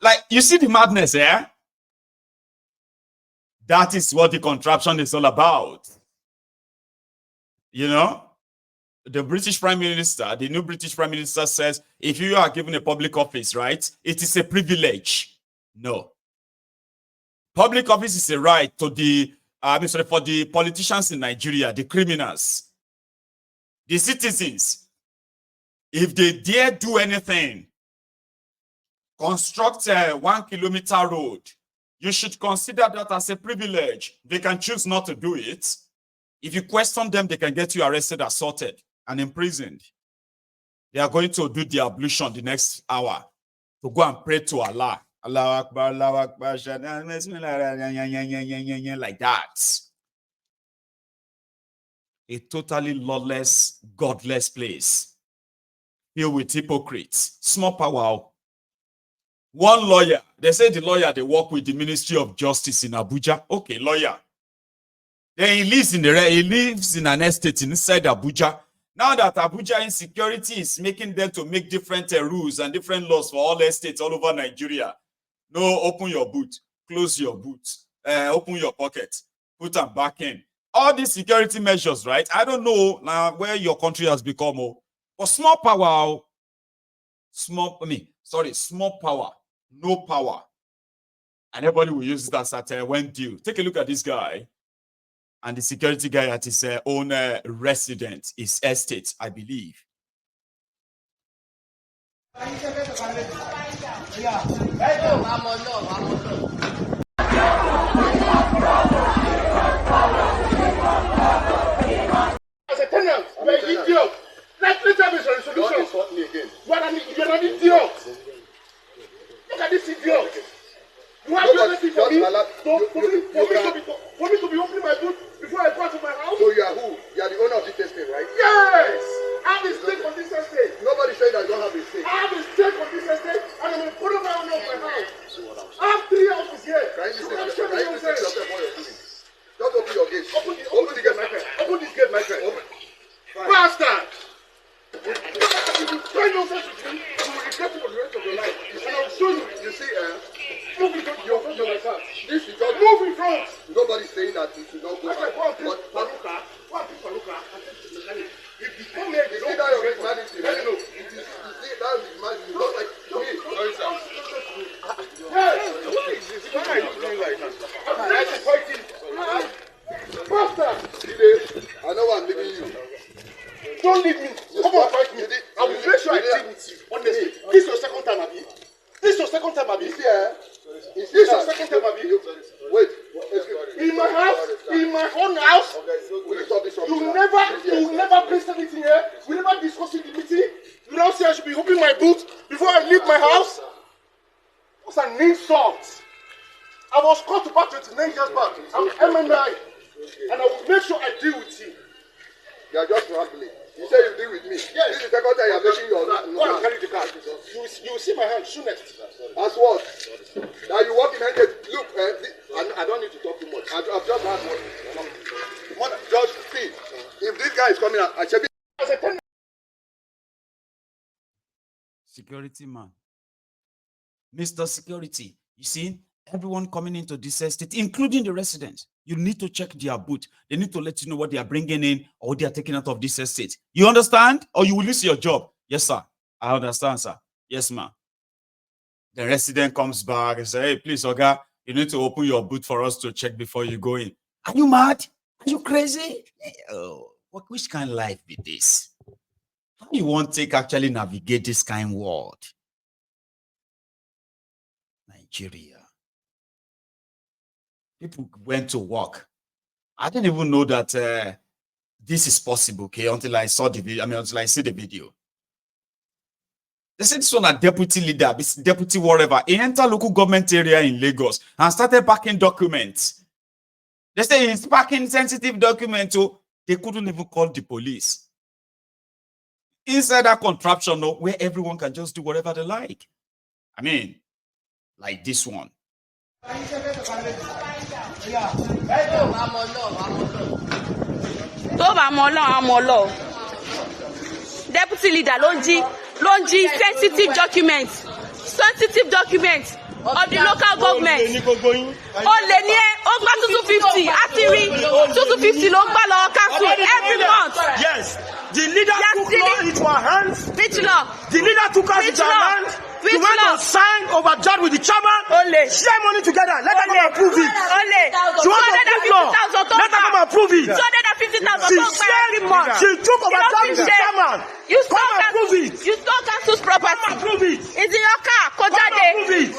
Like, you see the madness, eh? That is what the contraption is all about. You know? The British Prime Minister, the new British Prime Minister says, if you are given a public office, right, it is a privilege. No. Public office is a right to the, for the politicians in Nigeria, the criminals, the citizens. If they dare do anything, construct a 1 kilometer road, you should consider that as a privilege. They can choose not to do it. If you question them, they can get you arrested, assaulted, and imprisoned. They are going to do the ablution the next hour to go and pray to Allah. Allah Akbar, Allah Akbar, like that. A totally lawless, godless place filled with hypocrites. Small power. One lawyer, they say the lawyer, they work with the Ministry of Justice in Abuja. Okay, lawyer. Then he lives in an estate inside Abuja. Now that Abuja insecurity is making them to make different rules and different laws for all estates all over Nigeria. No, open your boot, close your boot, open your pocket, put them back in. All these security measures, right? I don't know now where your country has become. But small power, small power, no power. And everybody will use it as at when due. Take a look at this guy. And the security guy at his own residence, his estate, I believe. As a tenant, you're an idiot. Let me tell you a solution. Don't insult me again. You're an idiot. Look at this idiot. You have nothing for me. For me to be opening my boot before I go to my house. So you are who? You are the owner of this estate, right? Yes. I have a stake on this estate. Nobody said I don't have a stake. I have a stake on this estate, and I'm going to put it on my house. I have 3 houses here. Just open your gate. Open the gate, my friend. Open this gate, my friend. Open. Bastard! If you try nonsense with me, you will regret it for the rest of your life. And I'll show you. You see, move in front of my son. This is just move in front. Nobody's saying that you should not go. Paluka. If you come here, you see that your humanity. Let me know. You see that humanity. Not like me. Yes. Why are you doing like that? I'm ready to fight you. Bastard! I know I'm leaving you. Don't leave me. Come on, fight me. I will make sure I deal with you. Honestly, this is your second time, Abi. This is your second time, Abi. This is your second time, Abi. Wait. In my house, in my own house, you never placed anything here. We never discussed it in the meeting. You now say I should be opening my boot before I leave my house. What's an insult? I was caught about 29 years back. I'm MNI, and I will make sure I deal with you. You are just rambling. You say you deal with me. Yes. This is the second time you are making your go and carry the car. You will see my hand soon next. As what? Now you walk in handed. Look, I don't need to talk too much. I've just asked what. Just see. If this guy is coming out, I shall be. Security man. Mr. Security, you see, everyone coming into this estate, including the residents, you need to check their boot. They need to let you know what they are bringing in or what they are taking out of this estate. You understand? Or you will lose your job. Yes, sir. I understand, sir. Yes, ma'am. The resident comes back and says, hey, please, Oga, you need to open your boot for us to check before you go in. Are you mad? Are you crazy? Oh, which kind of life be this? How do you want to actually navigate this kind of world? Nigeria. People went to work. I didn't even know that this is possible, okay, until I saw the video. Until I see the video. They said this one a deputy leader, this deputy whatever. He entered local government area in Lagos and started packing documents. They say he's packing sensitive documents, so they couldn't even call the police. Inside that contraption, where everyone can just do whatever they like. I mean, like this one. deputy leader ló ń jí sensitive documents of the local government. Ó lè ní ó gbà 250 àti rí 250 ló gbà lọ́wọ́ council every month. Yes, the leader took law into our hands. Which law? The leader took us into our hands. Which We went law? to sign overjoyed with the chairman. Ole. Share money together. Let them come and approve it. Ole. She wants to approve law. 250,000 Let them come and approve it. 250,000 She tó gbà every month. shared. She took overjoyed with the chairman. You Come stole and approve it. You stole council's property. Come and approve it. It's in your car. Come and approve it.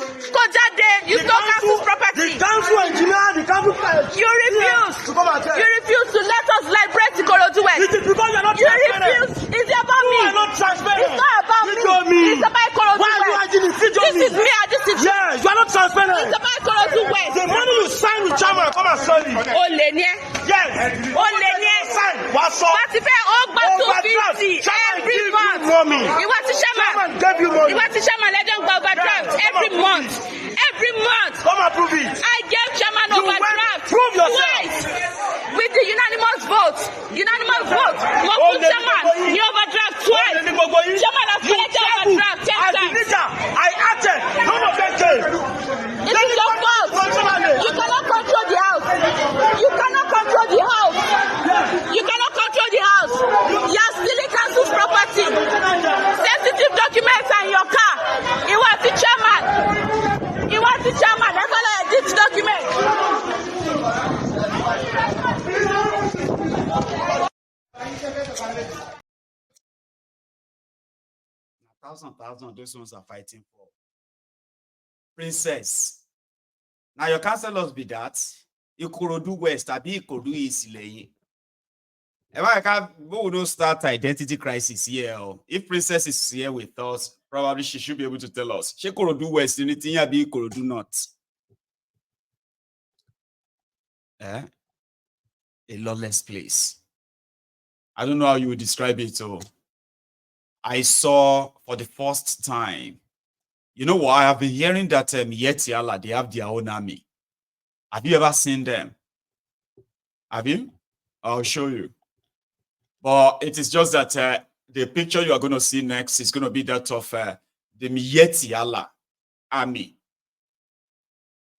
You stole council's property. The council engineer, the council You refuse. to come and tell. You refuse to let us liberate Ikorodu West. It is because you are not You transparent. refuse. It's about me. You are not transparent. It's not about You me. told me. It's about Ikorodu Why are you West. hiding it? You told This is me and this is you. Yes, you are not transparent. It's about Ikorodu West. The money you sign with chairman, come and sell it. Olè ni ẹ́. Yes. Olè ni ẹ́. Sign. What's up? Wọ́n ti fẹ́ ó gba Overdraft. 250 Chairman every give you month. money. Ìwọ ti Chairman chairman. gave you money. Ìwọ ti chairman lẹ́jọ́ gba overdraft Yes, every come on. month. Every month. Come and prove it. I gave chairman You overdraft. went- prove yourself. Twice. With the unanimous vote. Mo Oh, fún let me chairman go in. ní overdraft twice. Let me go in. Chairman has You collected traveled. overdraft 10 As the times. leader, I acted. None of them came. It is your fault. You cannot control the house. You cannot control the house. You cannot control the house. You are stealing council's property. Sensitive documents are in your car. He was the chairman. That's all I did to document. Thousand, those ones are fighting for. Princess. Now your councillors be that. Ikorodu West, abi Ikorodu East lẹ́yìn. We will not start identity crisis here. If Princess is here with us, probably she should be able to tell us. She Ikorodu West, anything abi Ikorodu North. A lawless place. I don't know how you would describe it. I saw for the first time. You know what? I have been hearing that Yetiala, they have their own army. Have you ever seen them? Have you? I'll show you. But it is just that the picture you are going to see next is going to be that of the Yetiala army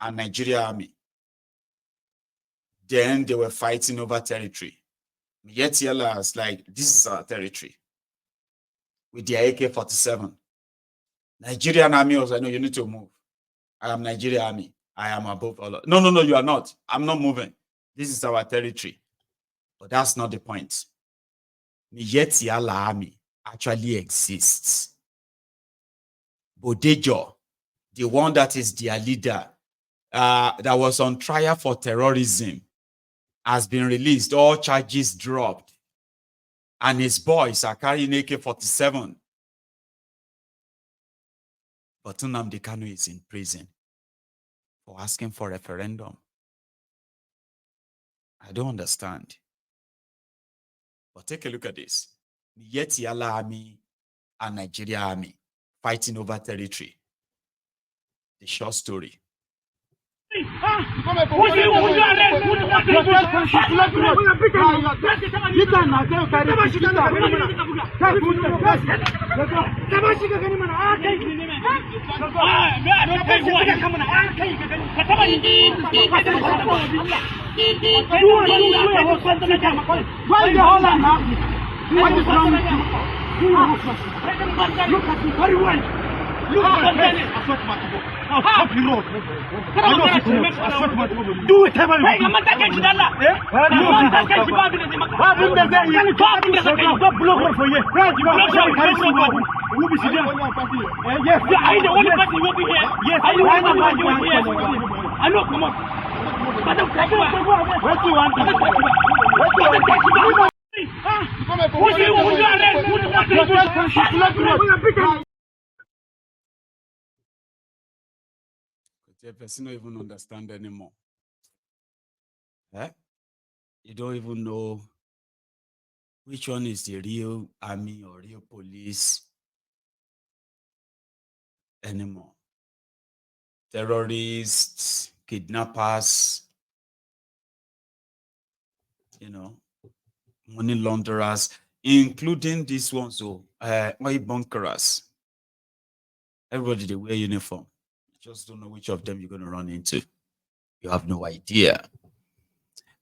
and Nigeria army. Then they were fighting over territory. Yetiala is like, this is our territory. With their AK-47. Nigerian army was, I know you need to move. I am Nigerian army. I am above all. No, you are not. I'm not moving. This is our territory. But that's not the point. Yetiala army actually exists. Bodejo, the one that is their leader, that was on trial for terrorism, has been released. All charges dropped. And his boys are carrying AK-47. But Nnamdi Kanu is in prison for asking for referendum. I don't understand. But take a look at this. Yetiala army and Nigeria army fighting over territory. The short story. What is wrong with you? Look at me very well. Look at my face. I'll stop you, Lord. Do whatever you want. The person don't even understand anymore. You don't even know which one is the real army or real police anymore. Terrorists, kidnappers, money launderers. including these ones, so oil bunkers. Everybody they wear uniform. You just don't know which of them you're going to run into. You have no idea.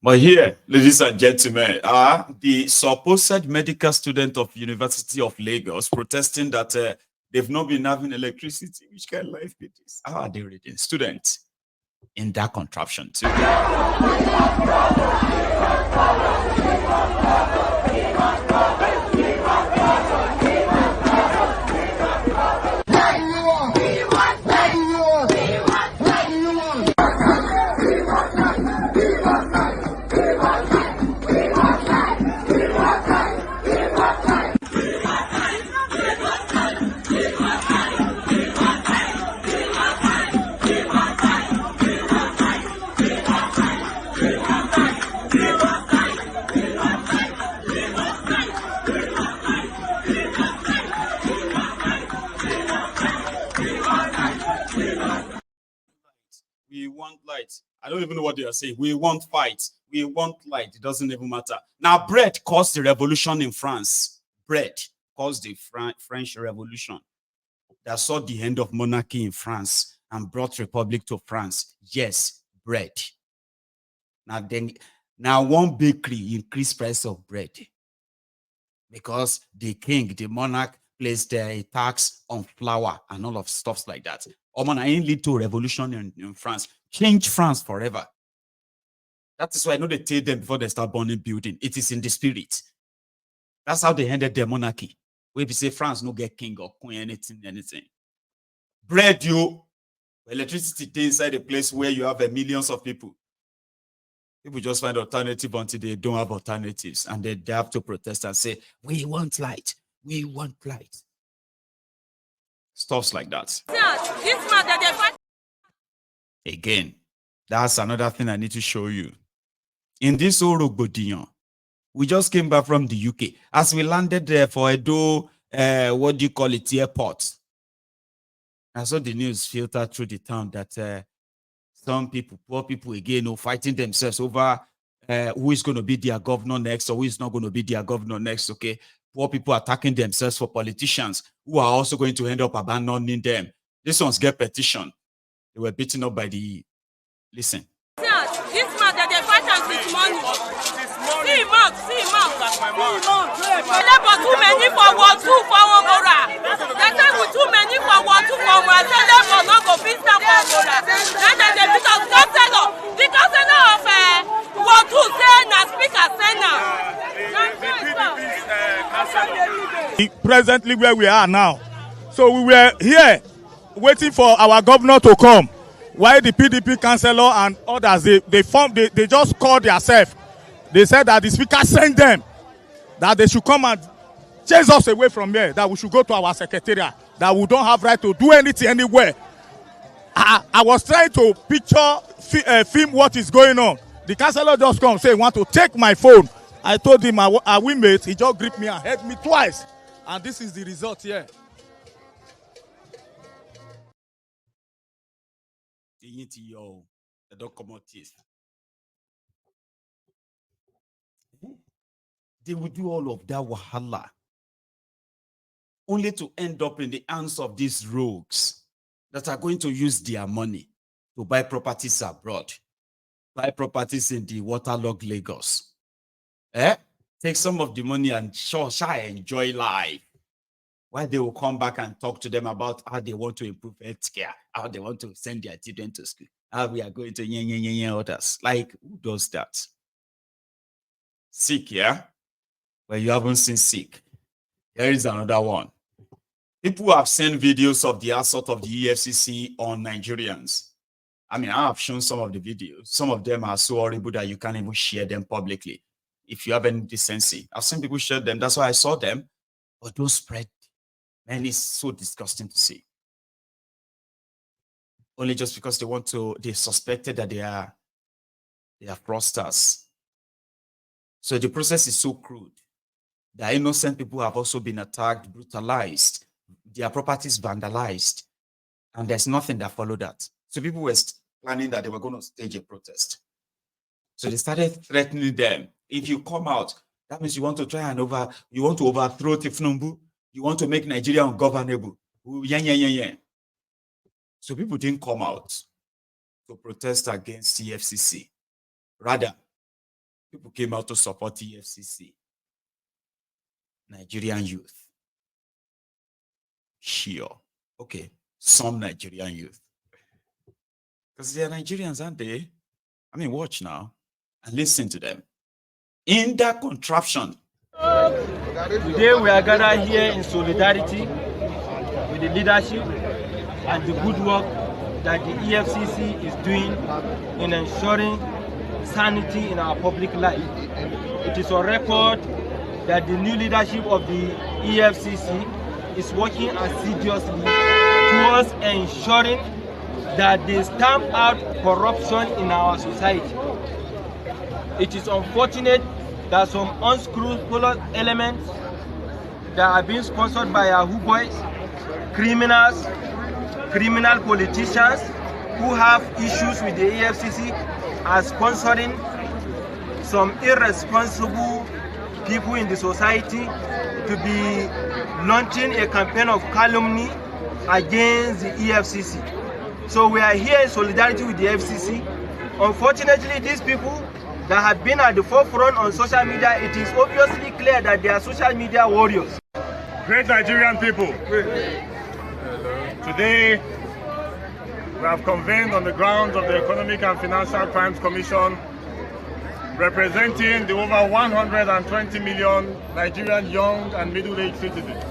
But here, ladies and gentlemen, are the supposed medical student of University of Lagos protesting that they've not been having electricity. Which kind of life it is? How are they reading? Students in that contraption too. We want light. I don't even know what they are saying. We want fight. We want light. It doesn't even matter. Now, bread caused the revolution in France. Bread caused the French Revolution that saw the end of monarchy in France and brought republic to France. Yes, bread. Now one bakery increased price of bread because the king, the monarch, placed a tax on flour and all of stuff like that. Oman lead to a revolution in France. Change France forever. That is why I know they tell them before they start burning building. It is in the spirit. That's how they ended their monarchy. Where we say France no get king or queen, anything. Bread, you electricity inside a place where you have millions of people. People just find alternative until they don't have alternatives, and they have to protest and say, "We want light. We want light." Stuffs like that. Again, that's another thing I need to show you. In this Orogbodiyan, we just came back from the UK. As we landed there for Edo, what do you call it, airport. I saw the news filter through the town that some people, poor people again, fighting themselves over who is going to be their governor next or who is not going to be their governor next, okay? Poor people attacking themselves for politicians who are also going to end up abandoning them. These ones get petition. They were beaten up by the... Listen. This man that they fight us with money. See him out. Labor too many for war 2 for Ogora. They say we too many for war 2 for Ogora. Say labor not go beat them for Ogora. Then they beat us because they know of war 2 say na speaker say now. Presently where we are now. So we were here waiting for our governor to come. While the PDP councillor and others, they just called themselves. They said that the speaker sent them, that they should come and chase us away from here, that we should go to our secretariat, that we don't have right to do anything anywhere. I was trying to film what is going on. The councillor just come say, want to take my phone. I told him I will mate. He just gripped me and hit me twice. And this is the result here. They will do all of that wahala only to end up in the hands of these rogues that are going to use their money to buy properties abroad, buy properties in the waterlogged Lagos. Take some of the money and enjoy life. Why they will come back and talk to them about how they want to improve healthcare, how they want to send their children to school, how we are going to others. Like, who does that? Sick, yeah? Well, you haven't seen sick. Here is another one. People have sent videos of the assault of the EFCC on Nigerians. I mean, I have shown some of the videos. Some of them are so horrible that you can't even share them publicly. If you have any decency, I've seen people share them. That's why I saw them. But don't spread. Man, it's so disgusting to see. Only just because they suspected that they are fraudsters. So the process is so crude that innocent people have also been attacked, brutalized, their properties vandalized, and there's nothing that followed that. So people were planning that they were going to stage a protest. So they started threatening them. If you come out, That means you want to try and overthrow Tifnumbu. You want to make Nigeria ungovernable. Yeah. So people didn't come out to protest against the EFCC. Rather, people came out to support the EFCC. Nigerian youth. Sure. Okay. Some Nigerian youth. Because they are Nigerians, aren't they? I mean, watch now and listen to them. In that contraption. Today we are gathered here in solidarity with the leadership and the good work that the EFCC is doing in ensuring sanity in our public life. It is on record that the new leadership of the EFCC is working assiduously towards ensuring that they stamp out corruption in our society. It is unfortunate that some unscrupulous elements that are being sponsored by Yahoo boys, criminals, criminal politicians who have issues with the EFCC are sponsoring some irresponsible people in the society to be launching a campaign of calumny against the EFCC. So we are here in solidarity with the FCC. Unfortunately, these people that have been at the forefront on social media, it is obviously clear that they are social media warriors. Great Nigerian people, today we have convened on the grounds of the Economic and Financial Crimes Commission, representing the over 120 million Nigerian young and middle-aged citizens.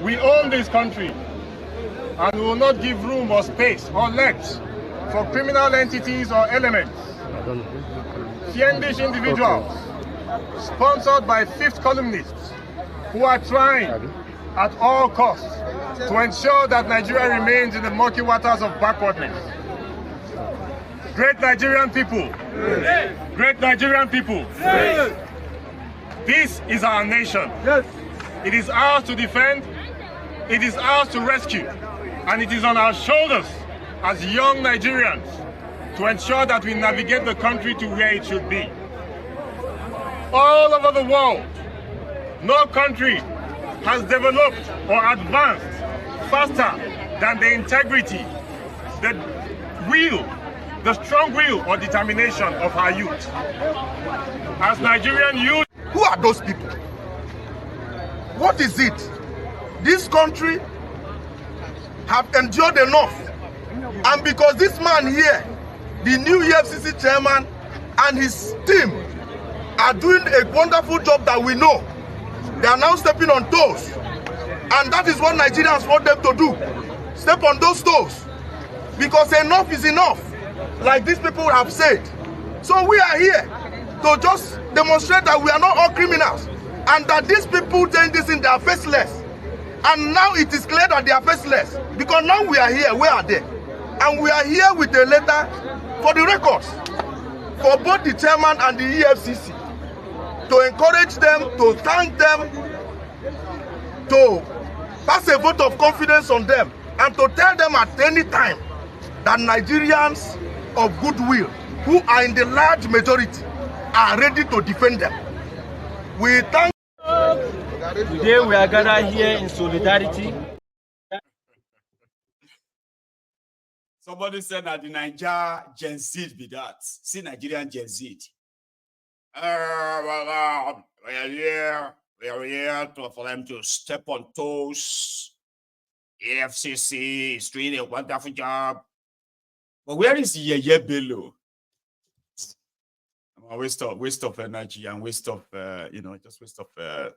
We own this country, and we will not give room or space or legs for criminal entities or elements, fiendish individuals, sponsored by fifth columnists, who are trying at all costs to ensure that Nigeria remains in the murky waters of backwardness. Great Nigerian people, great Nigerian people, this is our nation. It is ours to defend, it is ours to rescue, and it is on our shoulders as young Nigerians to ensure that we navigate the country to where it should be. All over the world, no country has developed or advanced faster than the integrity, the will, the strong will or determination of our youth. As Nigerian youth, Who are those people? What is it? This country have endured enough. And because this man here, the new EFCC chairman and his team are doing a wonderful job that we know, they are now stepping on toes. And that is what Nigerians want them to do. Step on those toes. Because enough is enough, like these people have said. So we are here to just demonstrate that we are not all criminals, and that these people doing this in, they are faceless. And now it is clear that they are faceless, because now we are here, where are they? And we are here with a letter for the records for both the chairman and the EFCC to encourage them, to thank them, to pass a vote of confidence on them, and to tell them at any time that Nigerians of goodwill, who are in the large majority, are ready to defend them. We thank. Today we are gathered here in solidarity. Somebody said that the Niger Gen Z be that. See Nigerian Gen Z. We are here for them to step on toes. AFCC is doing a wonderful job. But where is Yeye Bello? Waste of energy and waste of just waste of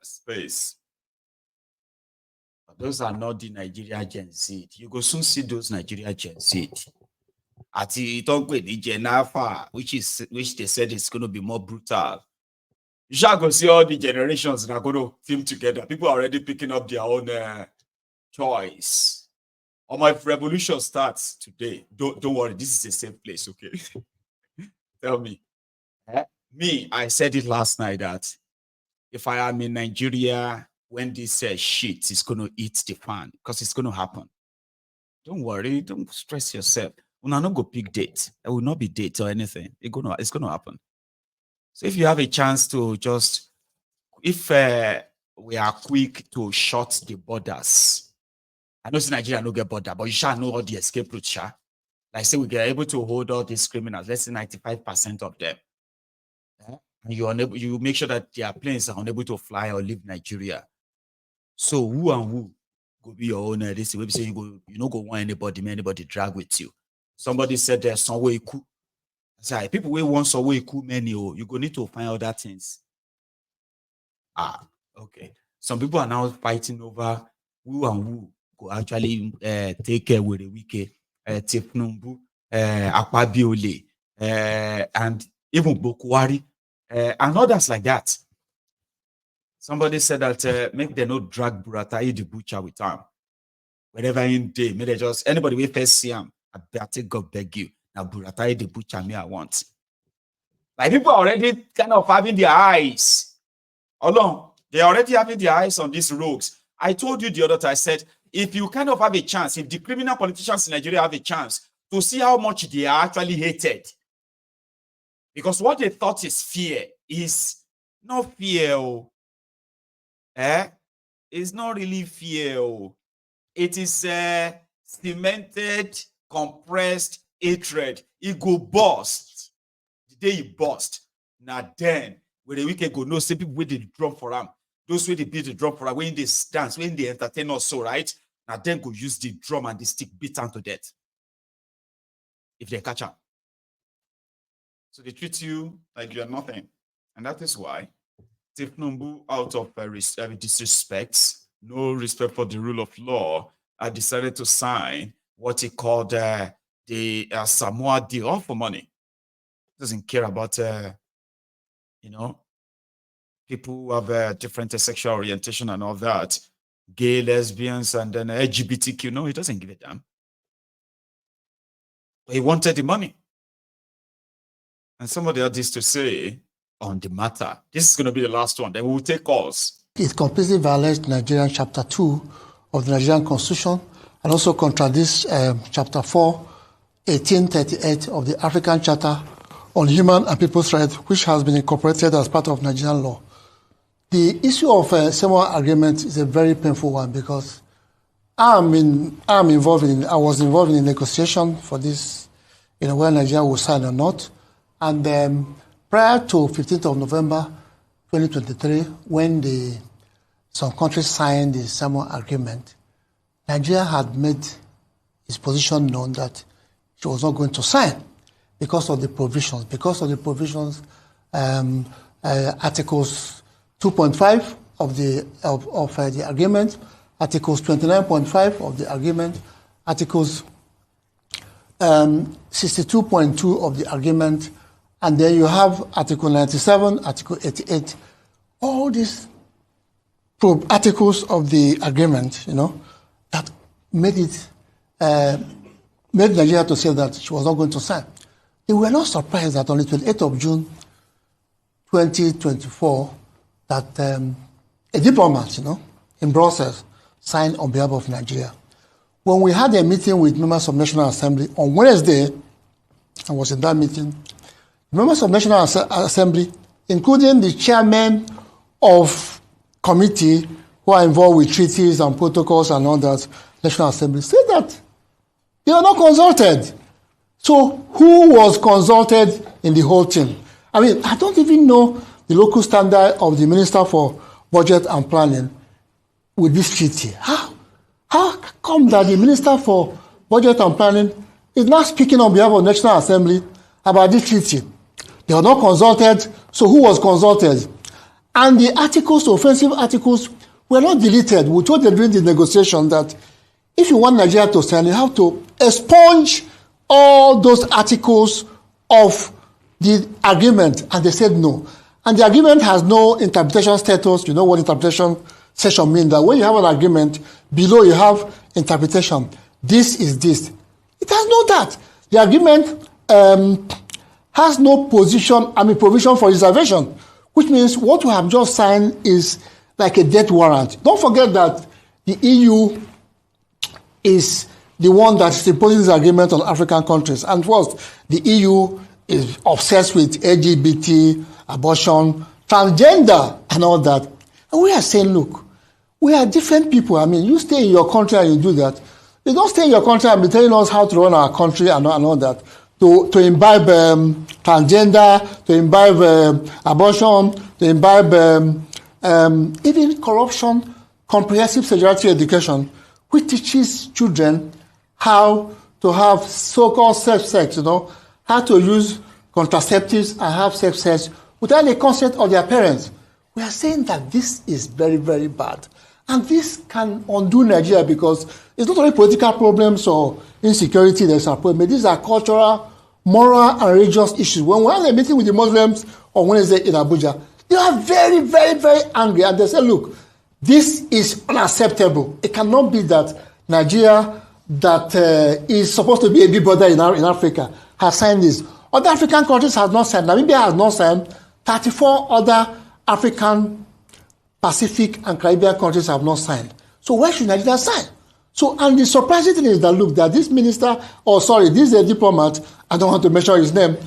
space. But those are not the Nigeria Gen Z. You go soon see those Nigeria Gen Z. At the Gen Alpha, which they said is going to be more brutal. You shall go see all the generations that are going to film together. People are already picking up their own choice. Or my revolution starts today. Don't worry, this is a safe place, okay? Tell me. Me, I said it last night that if I am in Nigeria when this shit is going to eat the fan, because it's going to happen. Don't worry, don't stress yourself. When I not go pick date, it will not be date or anything. It's going to happen. So if you have a chance to just, if we are quick to shut the borders, I know Nigeria no get border, but you shall know all the escape routes, sha. Like say we get able to hold all these criminals, let's say 95% of them. And you make sure that their planes are unable to fly or leave Nigeria. So who and who go be your owner? This way, say you don't go want anybody drag with you. Somebody said there's somewhere cool. So people will want somewhere cool many, you go need to find other things. Okay. Some people are now fighting over who and who go actually take care with the wiki, Tifnumbu, Akwabiole, and even Bokwari, and others like that. Somebody said that make them not drag Buratai the butcher with them. Wherever in day, may they just anybody we first see him, I better God beg you. Now Buratai the butcher me I want. Like people are already kind of having their eyes along. They're already having their eyes on these rogues. I told you the other time, I said, if you kind of have a chance, if the criminal politicians in Nigeria have a chance to see how much they are actually hated, because what they thought is fear is not fear. It's not really fear. It is cemented, compressed hatred. It go burst. The day it burst, now then, where the weekend go, no, say people with the drum for them. Those way they beat the drum for them, when they dance, when they entertain us, so right? Now then go use the drum and the stick beat them to death. If they catch them. So they treat you like you're nothing. And that is why Tifnumbu, out of disrespect, no respect for the rule of law, I decided to sign what he called the Samoa deal, all for money. Doesn't care about, people who have a different sexual orientation and all that, gay, lesbians, and then LGBTQ. No, he doesn't give a damn. But he wanted the money. And somebody had this to say on the matter. This is going to be the last one. Then we will take calls. It completely violates Nigerian Chapter 2 of the Nigerian Constitution and also contradicts Chapter 4, 1838 of the African Charter on Human and People's Rights, which has been incorporated as part of Nigerian law. The issue of Samoa agreement is a very painful one because I was involved in the negotiation for this, whether Nigeria will sign or not. And prior to 15th of November 2023, when some countries signed the Samoa agreement, Nigeria had made its position known that she was not going to sign because of the provisions. Articles 2.5 of the agreement, Articles 29.5 of the agreement, Articles 62.2 of the agreement, and then you have Article 97, Article 88, all these articles of the agreement, that made Nigeria to say that she was not going to sign. They were not surprised that on the 28th of June 2024, that a diplomat, in Brussels, signed on behalf of Nigeria. When we had a meeting with members of National Assembly on Wednesday, I was in that meeting, members of National Assembly, including the chairman of committee who are involved with treaties and protocols and all that, National Assembly, said that they were not consulted. So who was consulted in the whole thing? I mean, I don't even know the local standard of the Minister for Budget and Planning with this treaty. How come that the Minister for Budget and Planning is not speaking on behalf of National Assembly about this treaty? They were not consulted, so who was consulted? And the articles, the offensive articles, were not deleted. We told them during the negotiation that if you want Nigeria to sign, you have to expunge all those articles of the agreement, and they said no. And the agreement has no interpretation status. You know what interpretation section means? That when you have an agreement, below you have interpretation. This is this. It has no that. The agreement has no provision for reservation, which means what we have just signed is like a death warrant. Don't forget that the EU is the one that is imposing this agreement on African countries. And first, the EU is obsessed with LGBT abortion, transgender, and all that. And we are saying, look, we are different people. I mean, you stay in your country and you do that. You don't stay in your country and be telling us how to run our country and all that. To imbibe transgender, to imbibe abortion, to imbibe even corruption, comprehensive sexuality education, which teaches children how to have so-called safe sex, how to use contraceptives and have safe sex without the consent of their parents. We are saying that this is very, very bad. And this can undo Nigeria because it's not only political problems or insecurity that's a problem. These are cultural, moral, and religious issues. When we had a meeting with the Muslims on Wednesday in Abuja, they are very, very, very angry. And they say, look, this is unacceptable. It cannot be that Nigeria, that is supposed to be a big brother in Africa, has signed this. Other African countries have not signed. Namibia has not signed. 34 other African, Pacific, and Caribbean countries have not signed. So why should Nigeria sign? So, and the surprising thing is that, look, that this minister, this diplomat, I don't want to mention his name,